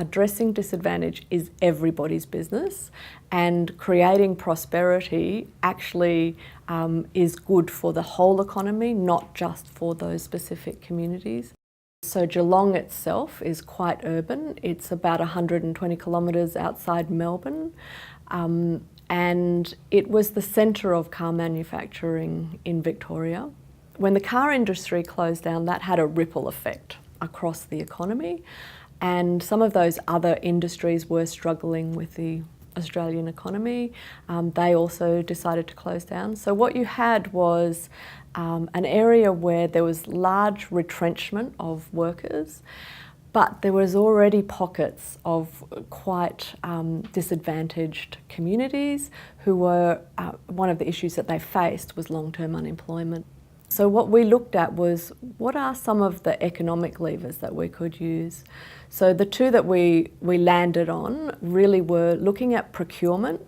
addressing disadvantage is everybody's business, and creating prosperity actually is good for the whole economy, not just for those specific communities. So Geelong itself is quite urban. It's about 120 kilometres outside Melbourne. And it was the centre of car manufacturing in Victoria. When the car industry closed down, that had a ripple effect across the economy, and some of those other industries were struggling with the Australian economy. They also decided to close down. So what you had was an area where there was large retrenchment of workers, but there was already pockets of quite disadvantaged communities who were, one of the issues that they faced was long-term unemployment. So what we looked at was, what are some of the economic levers that we could use? So the two that we landed on really were looking at procurement,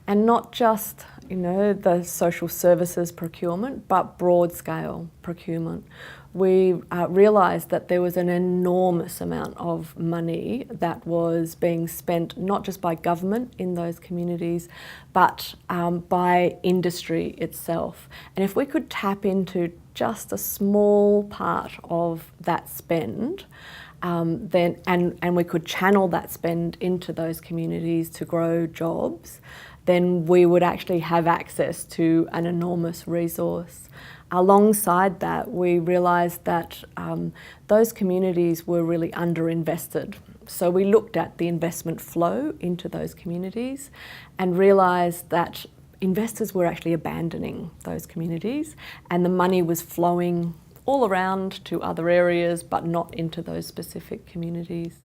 and not just, the social services procurement, but broad scale procurement. We realised that there was an enormous amount of money that was being spent not just by government in those communities, but by industry itself. And if we could tap into just a small part of that spend, then we could channel that spend into those communities to grow jobs, then we would actually have access to an enormous resource. Alongside that, we realised that those communities were really underinvested. So we looked at the investment flow into those communities and realised that investors were actually abandoning those communities, and the money was flowing all around to other areas but not into those specific communities.